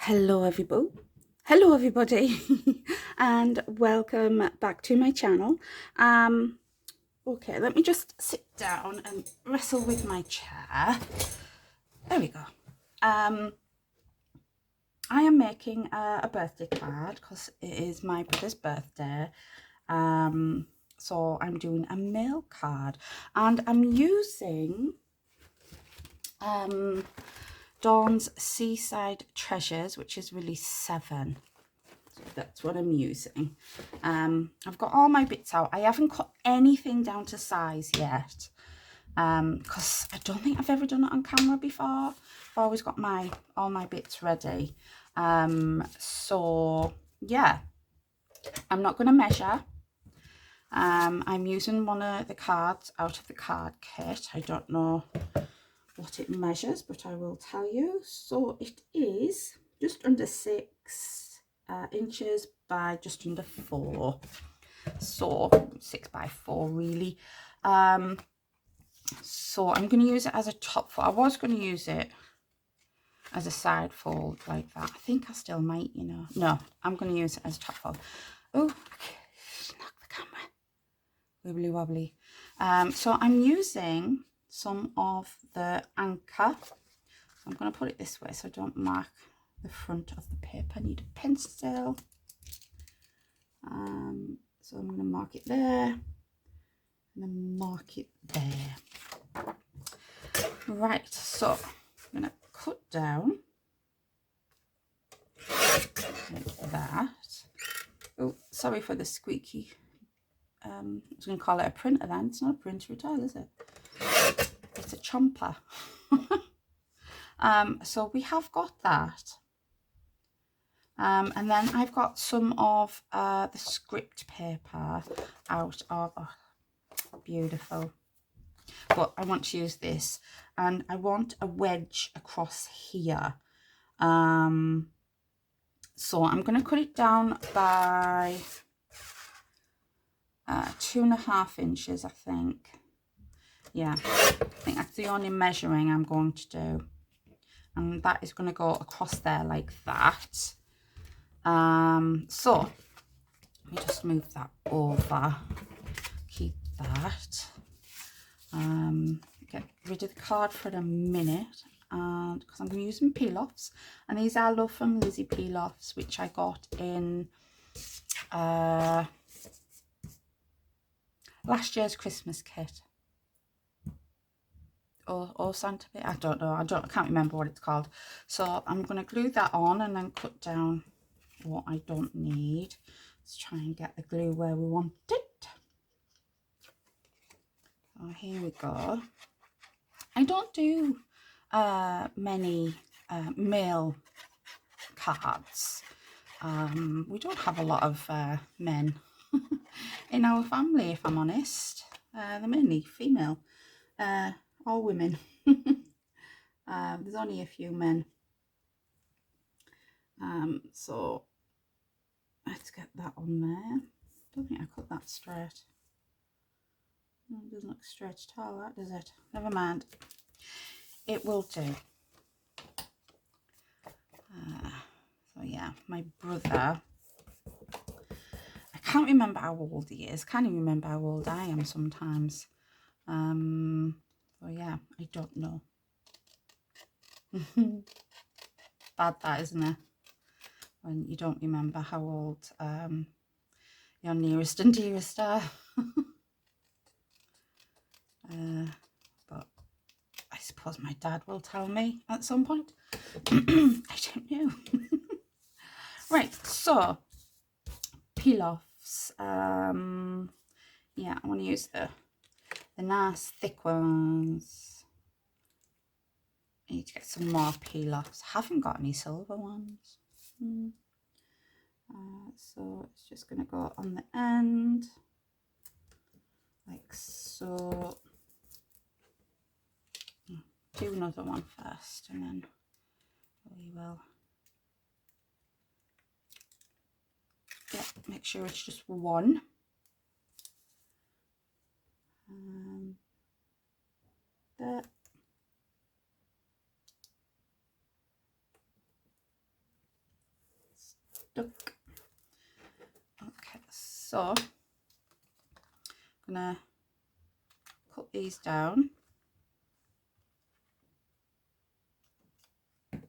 Hello everybody. Hello everybody and welcome back to my channel. Okay, let me just sit down and wrestle with my chair. There we go. I am making a birthday card because it is my brother's birthday. So I'm doing a mail card and I'm using Dawn's Seaside Treasures, which is release 7. So that's what I'm using. I've got all my bits out. I haven't cut anything down to size yet because I don't think I've ever done it on camera before. I've always got all my bits ready. So yeah, I'm not going to measure. I'm using one of the cards out of the card kit. I don't know what it measures, but I will tell you. So it is just under 6 inches by just under 4, so 6 by 4 really. So I'm going to use it as a top fold. I was going to use it as a side fold like that. I think I still might, you know. No, I'm going to use it as a top fold. Oh, okay. Knock the camera. Wibbly wobbly. So I'm using some of the anchor. I'm going to put it this way so I don't mark the front of the paper. I need a pencil. So I'm going to mark it there and then mark it there. Right, so I'm going to cut down like that. Oh, sorry for the squeaky. I was going to call it a printer then. It's not a printer at all, is it? It's a chomper. So we have got that. And then I've got some of the script paper out of, oh, beautiful. But I want to use this and I want a wedge across here. So I'm going to cut it down by 2.5 inches, I think. Yeah, I think that's the only measuring I'm going to do. And that is going to go across there like that. So let me just move that over, keep that, get rid of the card for a minute, and because I'm going to use some peel-offs, and these are Love from Lizzie peel-offs, which I got in last year's Christmas kit, or Santa, I don't know, I can't remember what it's called. So I'm going to glue that on and then cut down what I don't need. Let's try and get the glue where we want it. Oh, here we go. I don't do many mail cards. We don't have a lot of men in our family, if I'm honest. They're mainly female, or women. There's only a few men. So let's get that on there. Don't think I cut that straight. It doesn't look straight at all, that does it? Never mind. It will do. So yeah, my brother, I can't remember how old he is. Can't even remember how old I am sometimes. So yeah, I don't know. Bad that, isn't it? When you don't remember how old your nearest and dearest are. But I suppose my dad will tell me at some point. I don't know. Right, so peel-offs. Yeah, I want to use the nice thick ones. I need to get some more peel-offs. I haven't got any silver ones. So it's just going to go on the end like so. Do another one first and then we will, yeah, make sure it's just one. There. stuck. Okay, so I'm gonna cut these down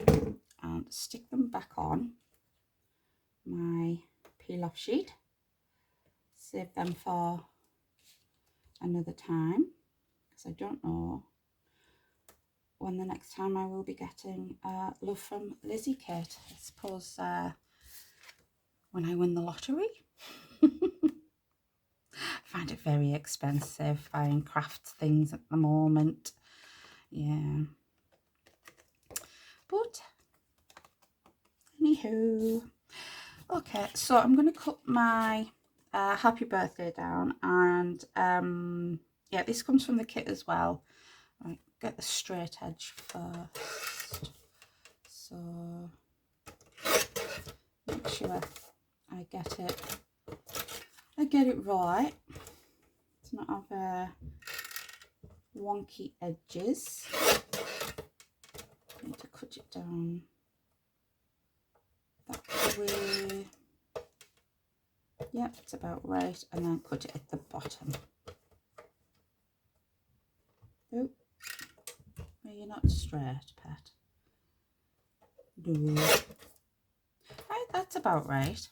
and stick them back on my peel off sheet. Save them for another time, because I don't know when the next time I will be getting love from Lizzie kit. I suppose when I win the lottery. I find it very expensive buying craft things at the moment. Yeah. But anywho, okay, so I'm going to cut my happy birthday down, and yeah, this comes from the kit as well. Right, get the straight edge first, so make sure I get it right. It's not have wonky edges. I need to cut it down that way. Yep, it's about right, and then cut it at the bottom. Oh, well, you're not straight, pet. No. Right, that's about right.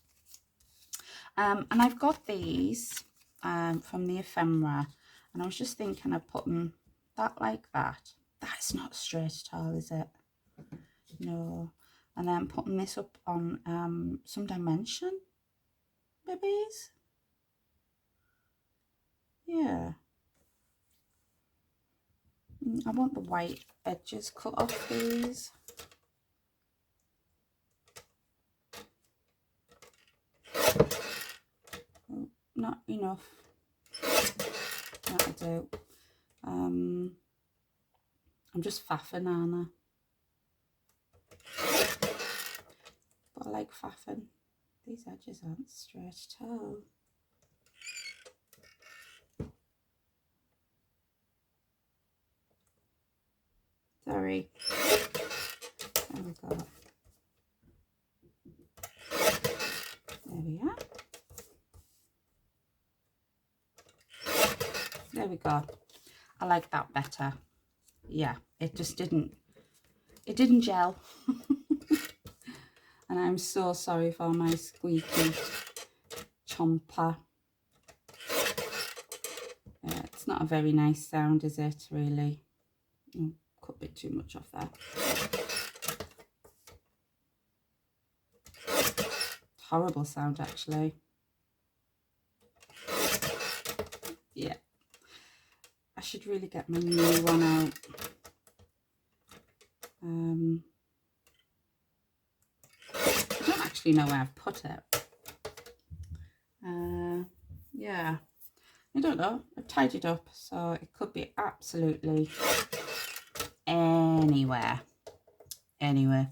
And I've got these from the ephemera, and I was just thinking of putting that like that. That's not straight at all, is it? No. And then putting this up on some dimension, babies. Yeah. I want the white edges cut off these. Oh, not enough. That'll do. I'm just faffing, aren't I? But I like faffing. These edges aren't straight at all. Sorry. There we go. There we are. There we go. I like that better. Yeah, it just didn't gel. And I'm so sorry for my squeaky chomper. It's not a very nice sound, is it, really? Oh, cut a bit too much off there. Horrible sound, actually. Yeah. I should really get my new one out. I don't actually know where I've put it. Yeah, I don't know. I've tidied up, so it could be absolutely anywhere. Anyway,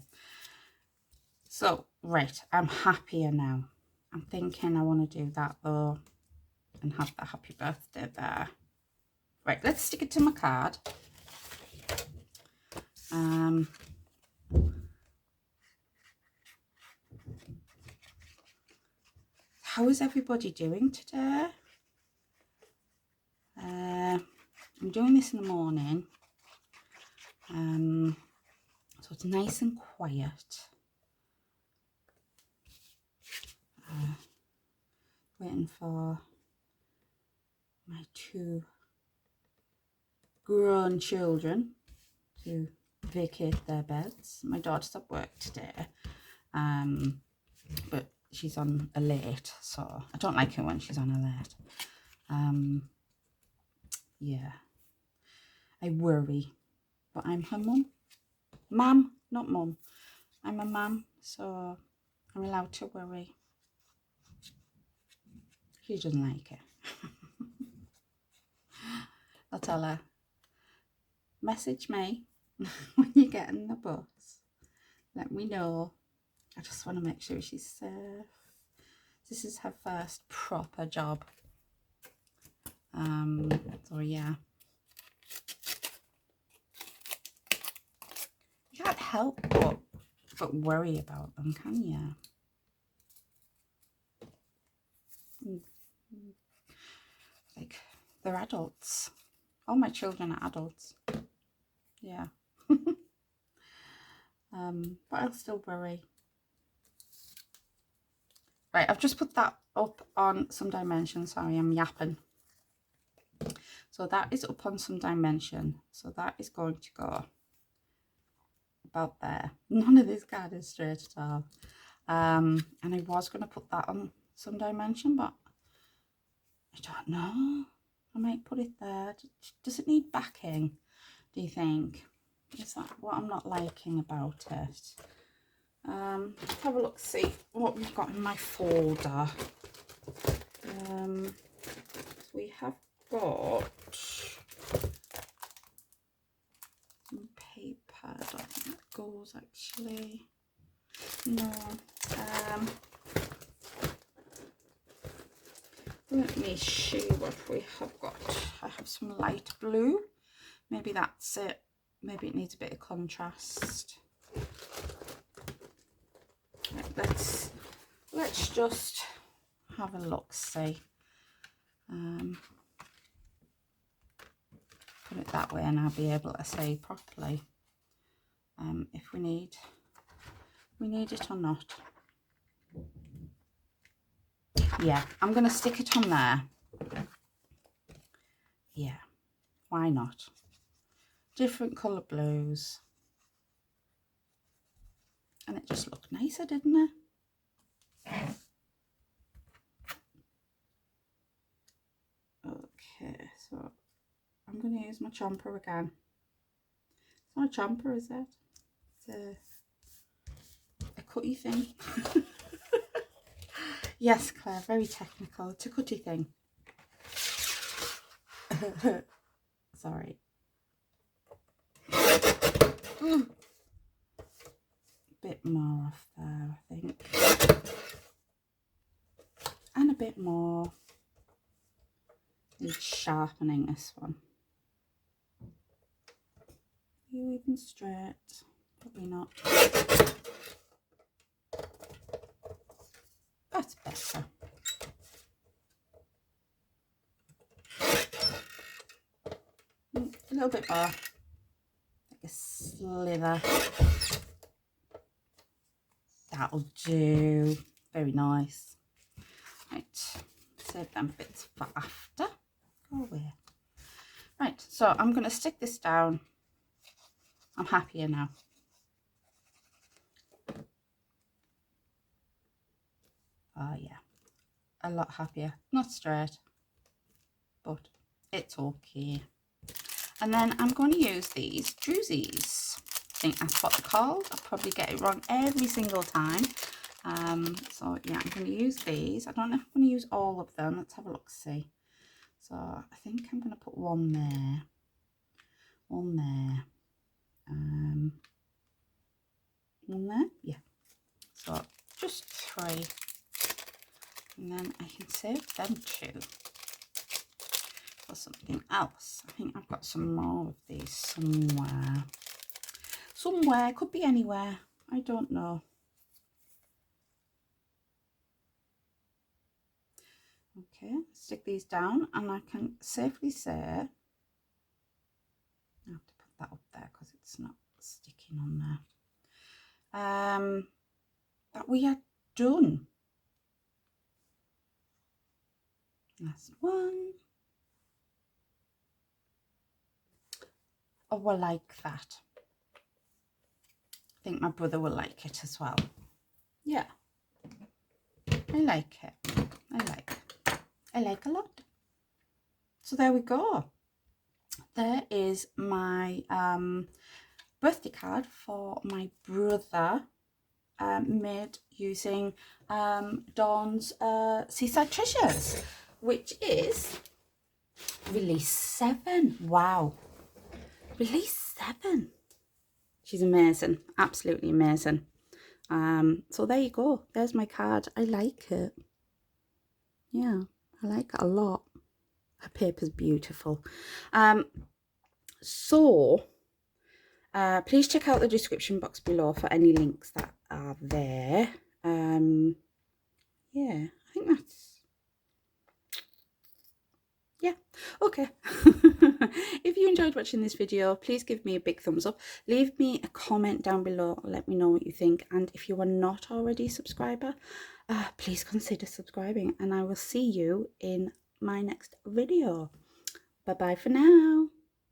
so right, I'm happier now. I'm thinking I want to do that though, and have the happy birthday there. Right, let's stick it to my card. How is everybody doing today? I'm doing this in the morning, so it's nice and quiet. Waiting for my two grown children to vacate their beds. My daughter's at work today, but she's on a late, so I don't like it when she's on a late. Yeah, I worry, but I'm her mum. Mum, not mum. I'm a mum, so I'm allowed to worry. She doesn't like it. I'll tell her, message me when you get in the bus. Let me know. I just want to make sure she's safe. This is her first proper job. So yeah. You can't help but worry about them, can you? Like, they're adults. All my children are adults. Yeah. But I'll still worry. Right, I've just put that up on some dimension. Sorry, I'm yapping. So that is up on some dimension. So that is going to go about there. None of this card is straight at all. And I was going to put that on some dimension, but I don't know. I might put it there. Does it need backing, do you think? Is that what I'm not liking about it? Let's have a look, see what we've got in my folder. We have got some paper. I don't think that goes actually. No. Let me see what we have got. I have some light blue. Maybe that's it. Maybe it needs a bit of contrast. Right, let's just have a look, see. Put it that way and I'll be able to see properly if we need it or not. Yeah, I'm going to stick it on there. Yeah, why not? Different colour blues. And it just looked nicer, didn't it? Okay, so I'm going to use my chomper again. It's not a chomper, is it? It's a cutty thing. Yes, Claire, very technical. It's a cutty thing. Sorry. Ooh. Bit more off there, I think. And a bit more. Need sharpening this one. Are you even straight? Probably not. That's better. A little bit more. Like a slither. That'll do. Very nice. Right. Save them bits for after. Go away. Right. So I'm going to stick this down. I'm happier now. Oh yeah, a lot happier. Not straight, but it's okay. And then I'm going to use these drusies. I think that's what they're called. I'll probably get it wrong every single time. So yeah, I'm going to use these. I don't know if I'm going to use all of them. Let's have a look, see. So I think I'm going to put one there, one there, one there. Yeah. So just 3. And then I can save them 2 for something else. I think I've got some more of these somewhere. Somewhere, could be anywhere. I don't know. Okay, stick these down and I can safely say, I have to put that up there because it's not sticking on there. That we are done. Last one. Oh, I like that. I think my brother will like it as well. Yeah. I like it. I like a lot. So there we go. There is my birthday card for my brother, made using Dawn's Seaside Treasures, which is release 7. Wow, release 7. She's amazing, absolutely amazing. So there you go, there's my card. I like it. Yeah, I like it a lot. Her paper's beautiful. So please check out the description box below for any links that are there. Yeah, I think yeah, okay. If you enjoyed watching this video, please give me a big thumbs up. Leave me a comment down below. Let me know what you think. And if you are not already a subscriber, please consider subscribing. And I will see you in my next video. Bye bye for now.